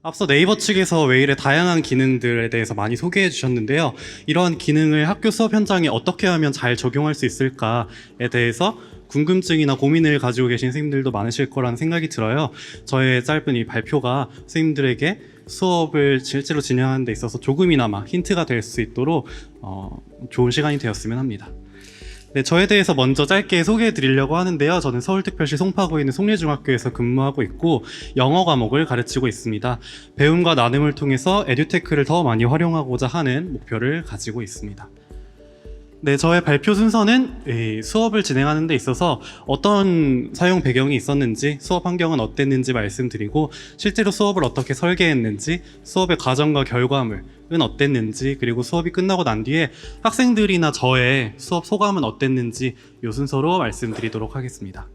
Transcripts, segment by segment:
앞서 네이버 측에서 웨일의 다양한 기능들에 대해서 많이 소개해 주셨는데요. 이러한 기능을 학교 수업 현장에 어떻게 하면 잘 적용할 수 있을까에 대해서 궁금증이나 고민을 가지고 계신 선생님들도 많으실 거라는 생각이 들어요. 저의 짧은 이 발표가 선생님들에게 수업을 실제로 진행하는 데 있어서 조금이나마 힌트가 될 수 있도록 좋은 시간이 되었으면 합니다. 네, 저에 대해서 먼저 짧게 소개해 드리려고 하는데요. 저는 서울특별시 송파구에 있는 송례중학교에서 근무하고 있고 영어 과목을 가르치고 있습니다. 배움과 나눔을 통해서 에듀테크를 더 많이 활용하고자 하는 목표를 가지고 있습니다. 네, 저의 발표 순서는 수업을 진행하는 데 있어서 어떤 사용 배경이 있었는지, 수업 환경은 어땠는지 말씀드리고, 실제로 수업을 어떻게 설계했는지, 수업의 과정과 결과물은 어땠는지, 그리고 수업이 끝나고 난 뒤에 학생들이나 저의 수업 소감은 어땠는지 이 순서로 말씀드리도록 하겠습니다.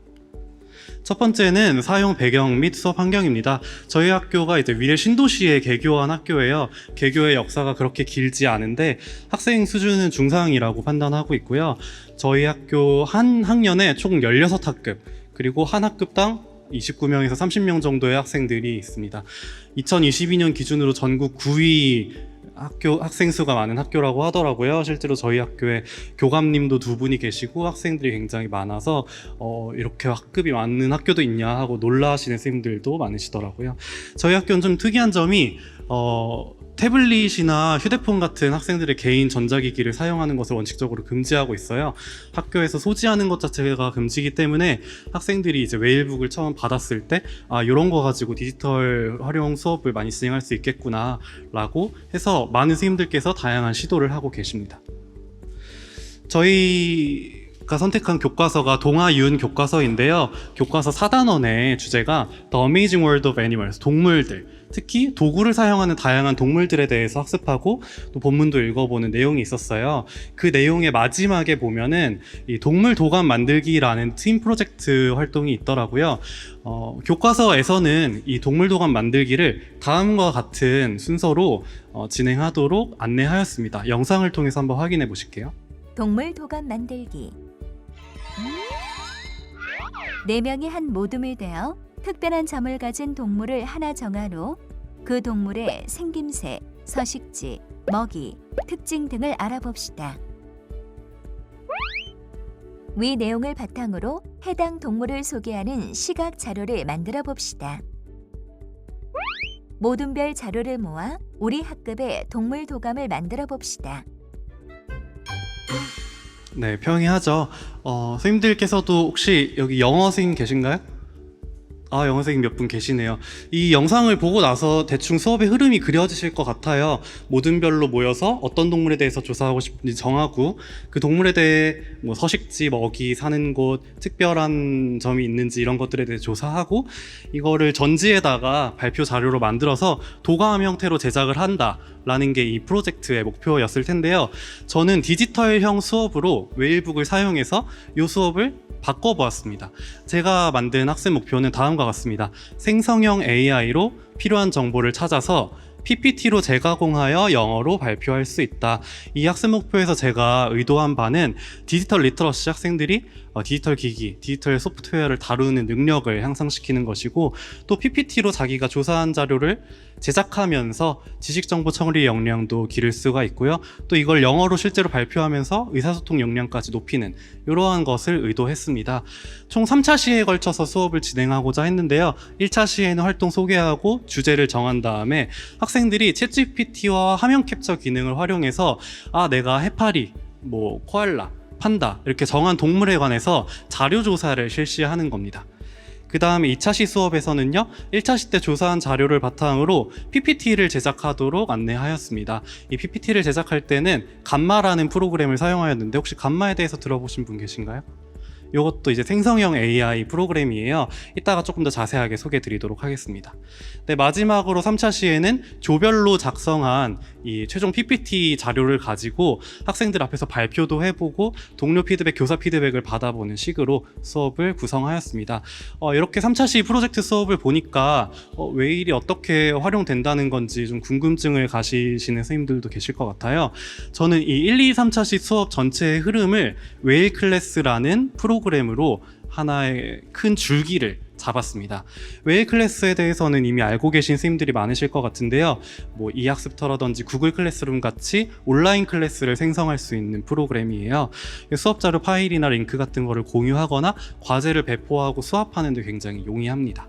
첫 번째는 사용 배경 및 수업 환경입니다. 저희 학교가 이제 위례 신도시에 개교한 학교예요. 개교의 역사가 그렇게 길지 않은데 학생 수준은 중상이라고 판단하고 있고요. 저희 학교 한 학년에 총 16학급, 그리고 한 학급당 29명에서 30명 정도의 학생들이 있습니다. 2022년 기준으로 전국 9위 학생 수가 많은 학교라고 하더라고요. 실제로 저희 학교에 교감님도 2분이 계시고 학생들이 굉장히 많아서 이렇게 학급이 많은 학교도 있냐 하고 놀라시는 선생님들도 많으시더라고요. 저희 학교는 좀 특이한 점이 태블릿이나 휴대폰 같은 학생들의 개인 전자기기를 사용하는 것을 원칙적으로 금지하고 있어요. 학교에서 소지하는 것 자체가 금지이기 때문에 학생들이 이제 웨일북을 처음 받았을 때 이런 거 가지고 디지털 활용 수업을 많이 진행할 수 있겠구나 라고 해서 많은 선생님들께서 다양한 시도를 하고 계십니다. 저희가 선택한 교과서가 동아윤 교과서인데요. 교과서 4단원의 주제가 The Amazing World of Animals, 동물들, 특히 도구를 사용하는 다양한 동물들에 대해서 학습하고 또 본문도 읽어보는 내용이 있었어요. 그 내용의 마지막에 보면은 이 동물 도감 만들기라는 팀 프로젝트 활동이 있더라고요. 교과서에서는 이 동물 도감 만들기를 다음과 같은 순서로 진행하도록 안내하였습니다. 영상을 통해서 한번 확인해 보실게요. 동물 도감 만들기. 4명이 한 모둠이 되어 특별한 점을 가진 동물을 하나 정한 후 그 동물의 생김새, 서식지, 먹이, 특징 등을 알아봅시다. 위 내용을 바탕으로 해당 동물을 소개하는 시각 자료를 만들어 봅시다. 모둠별 자료를 모아 우리 학급의 동물 도감을 만들어 봅시다. 네, 평이하죠. 선생님들께서도 혹시 여기 영어 선생님 계신가요? 영어 선생님 몇 분 계시네요. 이 영상을 보고 나서 대충 수업의 흐름이 그려지실 것 같아요. 모둠별로 모여서 어떤 동물에 대해서 조사하고 싶은지 정하고 그 동물에 대해 뭐 서식지, 먹이, 사는 곳, 특별한 점이 있는지 이런 것들에 대해 조사하고 이거를 전지에다가 발표 자료로 만들어서 도감 형태로 제작을 한다라는 게 이 프로젝트의 목표였을 텐데요. 저는 디지털형 수업으로 웨일북을 사용해서 이 수업을 바꿔보았습니다. 제가 만든 학습 목표는 다음과 같습니다. 생성형 AI로 필요한 정보를 찾아서 PPT로 재가공하여 영어로 발표할 수 있다. 이 학습 목표에서 제가 의도한 바는 디지털 리터러시 학생들이 디지털 기기, 디지털 소프트웨어를 다루는 능력을 향상시키는 것이고 또 PPT로 자기가 조사한 자료를 제작하면서 지식정보 처리 역량도 기를 수가 있고요. 또 이걸 영어로 실제로 발표하면서 의사소통 역량까지 높이는 이러한 것을 의도했습니다. 총 3차 시에 걸쳐서 수업을 진행하고자 했는데요. 1차 시에는 활동 소개하고 주제를 정한 다음에 학생들이 챗GPT와 화면 캡처 기능을 활용해서 내가 해파리, 코알라, 판다 이렇게 정한 동물에 관해서 자료 조사를 실시하는 겁니다. 그 다음에 2차 시 수업에서는요 1차 시 때 조사한 자료를 바탕으로 PPT를 제작하도록 안내하였습니다. 이 PPT를 제작할 때는 감마라는 프로그램을 사용하였는데 혹시 감마에 대해서 들어보신 분 계신가요? 이것도 이제 생성형 AI 프로그램이에요. 이따가 조금 더 자세하게 소개해 드리도록 하겠습니다. 네, 마지막으로 3차 시에는 조별로 작성한 이 최종 PPT 자료를 가지고 학생들 앞에서 발표도 해보고 동료 피드백, 교사 피드백을 받아보는 식으로 수업을 구성하였습니다. 이렇게 3차 시 프로젝트 수업을 보니까 웨일이 어떻게 활용된다는 건지 좀 궁금증을 가지시는 선생님들도 계실 것 같아요. 저는 이 1, 2, 3차 시 수업 전체의 흐름을 웨일 클래스라는 프로그램으로 하나의 큰 줄기를 잡았습니다. 웨일 클래스에 대해서는 이미 알고 계신 선생님들이 많으실 것 같은데요. 뭐 이학습터라든지 구글 클래스룸 같이 온라인 클래스를 생성할 수 있는 프로그램이에요. 수업 자료 파일이나 링크 같은 거를 공유하거나 과제를 배포하고 수합하는 데 굉장히 용이합니다.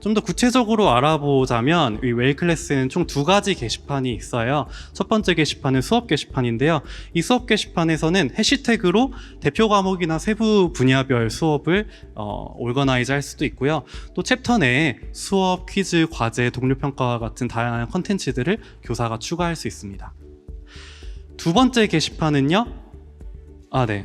좀 더 구체적으로 알아보자면 이 웨일 클래스에는 총 2가지 게시판이 있어요. 첫 번째 게시판은 수업 게시판인데요. 이 수업 게시판에서는 해시태그로 대표 과목이나 세부 분야별 수업을 오거나이즈 할 수도 있고요. 또 챕터 내에 수업, 퀴즈, 과제, 동료 평가와 같은 다양한 컨텐츠들을 교사가 추가할 수 있습니다. 두 번째 게시판은요.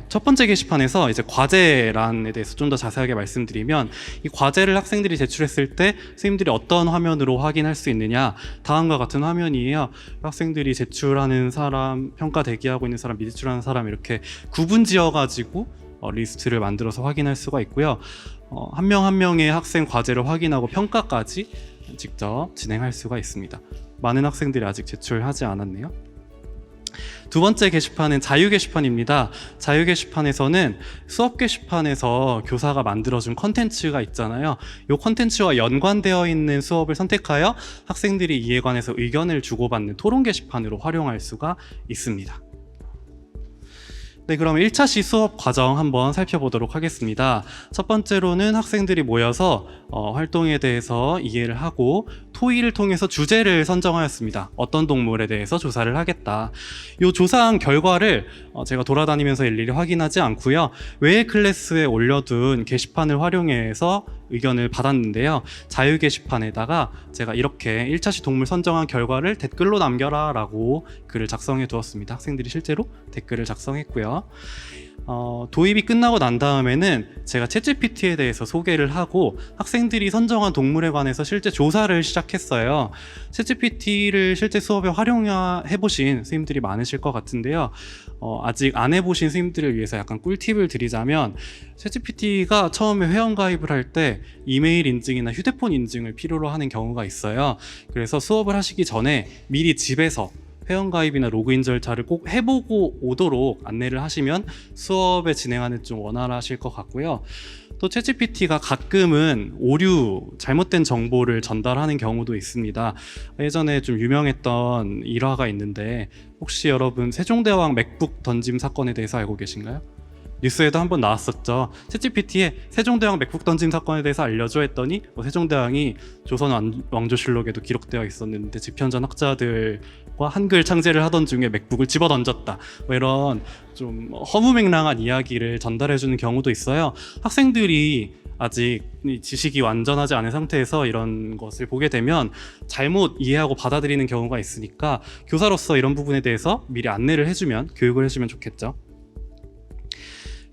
첫 번째 게시판에서 이제 과제란에 대해서 좀 더 자세하게 말씀드리면, 이 과제를 학생들이 제출했을 때 선생님들이 어떤 화면으로 확인할 수 있느냐, 다음과 같은 화면이에요. 학생들이 제출하는 사람, 평가 대기하고 있는 사람, 미제출하는 사람 이렇게 구분 지어가지고 리스트를 만들어서 확인할 수가 있고요. 한 명 한 명의 학생 과제를 확인하고 평가까지 직접 진행할 수가 있습니다. 많은 학생들이 아직 제출하지 않았네요. 두 번째 게시판은 자유 게시판입니다. 자유 게시판에서는 수업 게시판에서 교사가 만들어준 컨텐츠가 있잖아요. 이 컨텐츠와 연관되어 있는 수업을 선택하여 학생들이 이에 관해서 의견을 주고받는 토론 게시판으로 활용할 수가 있습니다. 네, 그럼 1차시 수업 과정 한번 살펴보도록 하겠습니다. 첫 번째로는 학생들이 모여서 활동에 대해서 이해를 하고 토의를 통해서 주제를 선정하였습니다. 어떤 동물에 대해서 조사를 하겠다. 이 조사한 결과를 제가 돌아다니면서 일일이 확인하지 않고요. 웨일 클래스에 올려둔 게시판을 활용해서 의견을 받았는데요. 자유 게시판에다가 제가 이렇게 1차시 동물 선정한 결과를 댓글로 남겨라 라고 글을 작성해 두었습니다. 학생들이 실제로 댓글을 작성했고요. 도입이 끝나고 난 다음에는 제가 챗GPT에 대해서 소개를 하고 학생들이 선정한 동물에 관해서 실제 조사를 시작했어요. 챗GPT를 실제 수업에 활용해보신 선생님들이 많으실 것 같은데요. 아직 안 해보신 선생님들을 위해서 약간 꿀팁을 드리자면, 챗GPT가 처음에 회원가입을 할 때 이메일 인증이나 휴대폰 인증을 필요로 하는 경우가 있어요. 그래서 수업을 하시기 전에 미리 집에서 회원가입이나 로그인 절차를 꼭 해보고 오도록 안내를 하시면 수업에 진행하는 좀 원활하실 것 같고요. 또 챗GPT가 가끔은 오류, 잘못된 정보를 전달하는 경우도 있습니다. 예전에 좀 유명했던 일화가 있는데, 혹시 여러분 세종대왕 맥북 던짐 사건에 대해서 알고 계신가요? 뉴스에도 한번 나왔었죠. 챗GPT에 세종대왕 맥북 던짐 사건에 대해서 알려줘 했더니 세종대왕이 조선 왕조실록에도 기록되어 있었는데 집현전 학자들과 한글 창제를 하던 중에 맥북을 집어 던졌다, 이런 좀 허무맹랑한 이야기를 전달해주는 경우도 있어요. 학생들이 아직 지식이 완전하지 않은 상태에서 이런 것을 보게 되면 잘못 이해하고 받아들이는 경우가 있으니까 교사로서 이런 부분에 대해서 미리 안내를 해주면, 교육을 해주면 좋겠죠.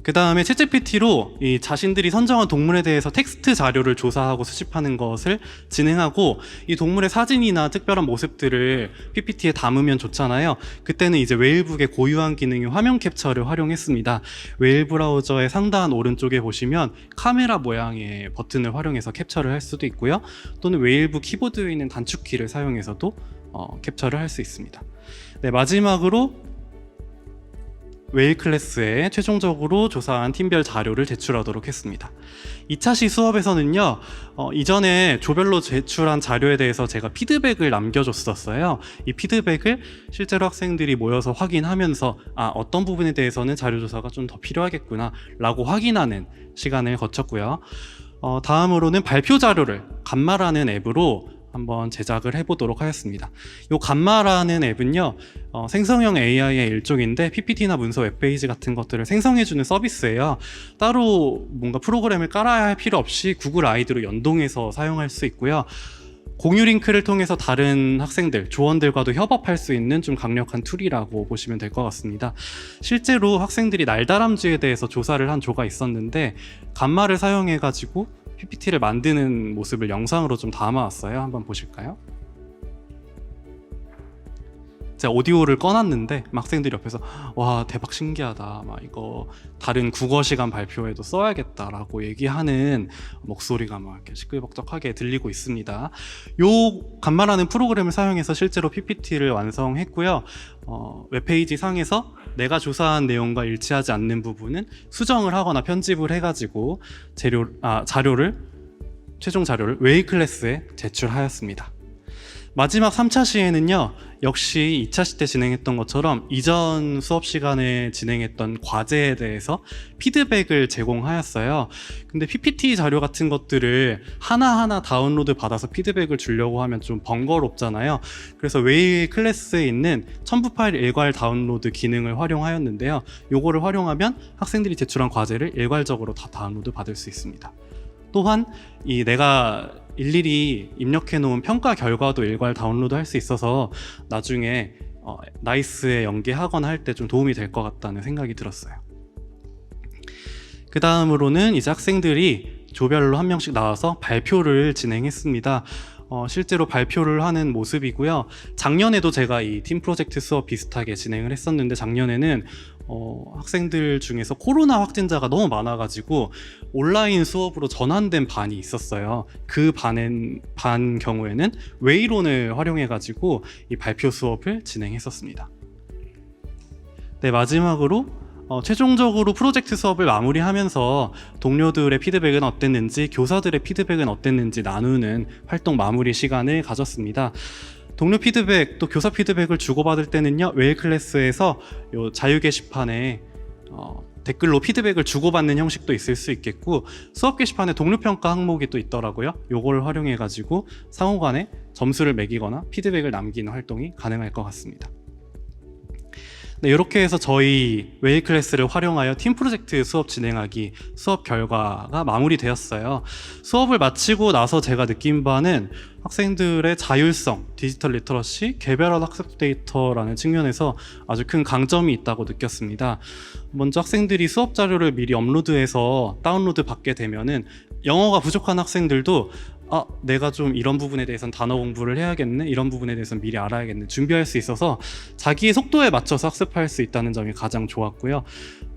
그 다음에 챗GPT로 이 자신들이 선정한 동물에 대해서 텍스트 자료를 조사하고 수집하는 것을 진행하고, 이 동물의 사진이나 특별한 모습들을 PPT에 담으면 좋잖아요. 그때는 이제 웨일북의 고유한 기능인 화면 캡처를 활용했습니다. 웨일 브라우저의 상단 오른쪽에 보시면 카메라 모양의 버튼을 활용해서 캡처를 할 수도 있고요. 또는 웨일북 키보드에 있는 단축키를 사용해서도 캡처를 할 수 있습니다. 네, 마지막으로 웨일 클래스에 최종적으로 조사한 팀별 자료를 제출하도록 했습니다. 2차시 수업에서는요, 이전에 조별로 제출한 자료에 대해서 제가 피드백을 남겨줬었어요. 이 피드백을 실제로 학생들이 모여서 확인하면서 어떤 부분에 대해서는 자료 조사가 좀 더 필요하겠구나 라고 확인하는 시간을 거쳤고요. 다음으로는 발표 자료를 감마라는 앱으로 한번 제작을 해보도록 하였습니다. 이 감마라는 앱은요, 생성형 AI의 일종인데 PPT나 문서 웹페이지 같은 것들을 생성해주는 서비스예요. 따로 뭔가 프로그램을 깔아야 할 필요 없이 구글 아이디로 연동해서 사용할 수 있고요. 공유 링크를 통해서 다른 학생들, 조원들과도 협업할 수 있는 좀 강력한 툴이라고 보시면 될 것 같습니다. 실제로 학생들이 날다람쥐에 대해서 조사를 한 조가 있었는데, 감마를 사용해가지고 PPT를 만드는 모습을 영상으로 좀 담아왔어요. 한번 보실까요? 제가 오디오를 꺼놨는데 학생들이 옆에서 와, 대박 신기하다, 이거 다른 국어 시간 발표에도 써야겠다라고 얘기하는 목소리가 이렇게 시끌벅적하게 들리고 있습니다. 요 감마라는 프로그램을 사용해서 실제로 PPT를 완성했고요. 웹페이지 상에서 내가 조사한 내용과 일치하지 않는 부분은 수정을 하거나 편집을 해가지고 자료를 최종 자료를 웨일 클래스에 제출하였습니다. 마지막 3차 시에는요, 역시 2차 시 때 진행했던 것처럼 이전 수업 시간에 진행했던 과제에 대해서 피드백을 제공하였어요. 근데 PPT 자료 같은 것들을 하나하나 다운로드 받아서 피드백을 주려고 하면 좀 번거롭잖아요. 그래서 웨일 클래스에 있는 첨부 파일 일괄 다운로드 기능을 활용하였는데요. 요거를 활용하면 학생들이 제출한 과제를 일괄적으로 다 다운로드 받을 수 있습니다. 또한 이 내가 일일이 입력해 놓은 평가 결과도 일괄 다운로드 할 수 있어서 나중에 나이스에 연계하거나 할 때 좀 도움이 될 것 같다는 생각이 들었어요. 그 다음으로는 이제 학생들이 조별로 한 명씩 나와서 발표를 진행했습니다. 실제로 발표를 하는 모습이고요. 작년에도 제가 이 팀 프로젝트 수업 비슷하게 진행을 했었는데, 작년에는 학생들 중에서 코로나 확진자가 너무 많아가지고 온라인 수업으로 전환된 반이 있었어요. 그 반 경우에는 웨이론을 활용해가지고 이 발표 수업을 진행했었습니다. 네, 마지막으로 최종적으로 프로젝트 수업을 마무리하면서 동료들의 피드백은 어땠는지, 교사들의 피드백은 어땠는지 나누는 활동 마무리 시간을 가졌습니다. 동료 피드백 또 교사 피드백을 주고받을 때는요, 웨일 클래스에서 요 자유 게시판에 댓글로 피드백을 주고받는 형식도 있을 수 있겠고, 수업 게시판에 동료 평가 항목이 또 있더라고요. 요걸 활용해 가지고 상호간에 점수를 매기거나 피드백을 남기는 활동이 가능할 것 같습니다. 네, 이렇게 해서 저희 웨일 클래스를 활용하여 팀 프로젝트 수업 진행하기 수업 결과가 마무리되었어요. 수업을 마치고 나서 제가 느낀 바는 학생들의 자율성, 디지털 리터러시, 개별화 학습 데이터라는 측면에서 아주 큰 강점이 있다고 느꼈습니다. 먼저 학생들이 수업 자료를 미리 업로드해서 다운로드 받게 되면은 영어가 부족한 학생들도 내가 좀 이런 부분에 대해서는 단어 공부를 해야겠네, 이런 부분에 대해서는 미리 알아야겠네, 준비할 수 있어서 자기의 속도에 맞춰서 학습할 수 있다는 점이 가장 좋았고요.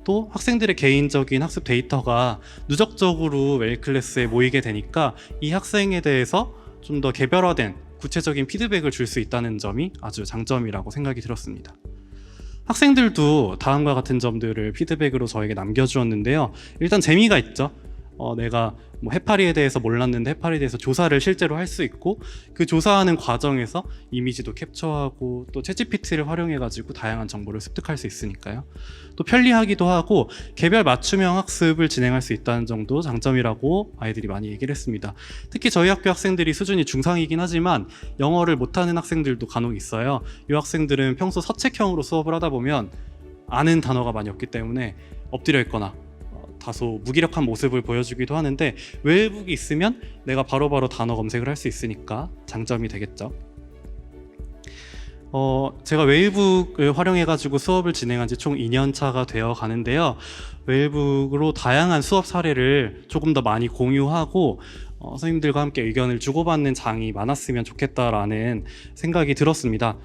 또 학생들의 개인적인 학습 데이터가 누적적으로 웨일 클래스에 모이게 되니까 이 학생에 대해서 좀 더 개별화된 구체적인 피드백을 줄 수 있다는 점이 아주 장점이라고 생각이 들었습니다. 학생들도 다음과 같은 점들을 피드백으로 저에게 남겨주었는데요. 일단 재미가 있죠. 내가 해파리에 대해서 몰랐는데 해파리에 대해서 조사를 실제로 할 수 있고, 그 조사하는 과정에서 이미지도 캡처하고 또 챗GPT를 활용해가지고 다양한 정보를 습득할 수 있으니까요. 또 편리하기도 하고 개별 맞춤형 학습을 진행할 수 있다는 정도 장점이라고 아이들이 많이 얘기를 했습니다. 특히 저희 학교 학생들이 수준이 중상이긴 하지만 영어를 못하는 학생들도 간혹 있어요. 이 학생들은 평소 서책형으로 수업을 하다 보면 아는 단어가 많이 없기 때문에 엎드려 있거나 다소 무기력한 모습을 보여주기도 하는데, 웨일북이 있으면 내가 바로바로 단어 검색을 할 수 있으니까 장점이 되겠죠. 제가 웨일북을 활용해가지고 수업을 진행한 지 총 2년 차가 되어 가는데요. 웨일북으로 다양한 수업 사례를 조금 더 많이 공유하고 선생님들과 함께 의견을 주고받는 장이 많았으면 좋겠다라는 생각이 들었습니다.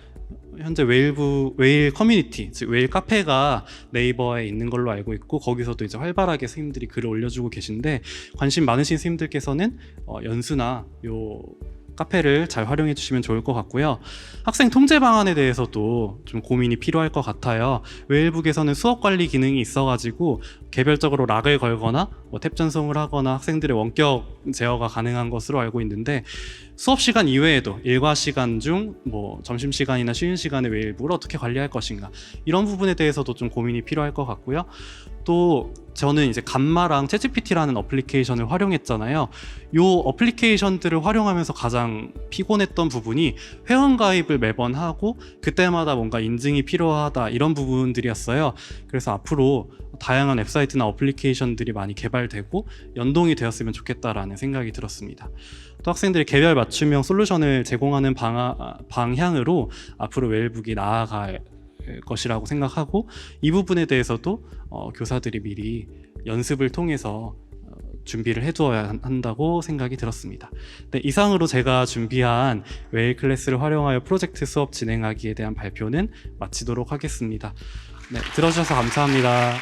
현재 웨일 커뮤니티, 즉 웨일 카페가 네이버에 있는 걸로 알고 있고, 거기서도 이제 활발하게 선생님들이 글을 올려주고 계신데, 관심 많으신 선생님들께서는 연수나 요 카페를 잘 활용해 주시면 좋을 것 같고요. 학생 통제 방안에 대해서도 좀 고민이 필요할 것 같아요. 웨일북에서는 수업 관리 기능이 있어가지고 개별적으로 락을 걸거나 탭 전송을 하거나 학생들의 원격 제어가 가능한 것으로 알고 있는데, 수업 시간 이외에도 일과 시간 중 점심 시간이나 쉬는 시간에 웨일북을 어떻게 관리할 것인가, 이런 부분에 대해서도 좀 고민이 필요할 것 같고요. 또 저는 이제 감마랑 챗GPT라는 어플리케이션을 활용했잖아요. 이 어플리케이션들을 활용하면서 가장 피곤했던 부분이 회원 가입을 매번 하고 그때마다 뭔가 인증이 필요하다, 이런 부분들이었어요. 그래서 앞으로 다양한 웹사이트나 어플리케이션들이 많이 개발되고 연동이 되었으면 좋겠다라는 생각이 들었습니다. 또 학생들이 개별 맞춤형 솔루션을 제공하는 방향으로 앞으로 웨일북이 나아갈 것이라고 생각하고, 이 부분에 대해서도 교사들이 미리 연습을 통해서 준비를 해두어야 한다고 생각이 들었습니다. 네, 이상으로 제가 준비한 웨일 클래스를 활용하여 프로젝트 수업 진행하기에 대한 발표는 마치도록 하겠습니다. 네, 들어주셔서 감사합니다.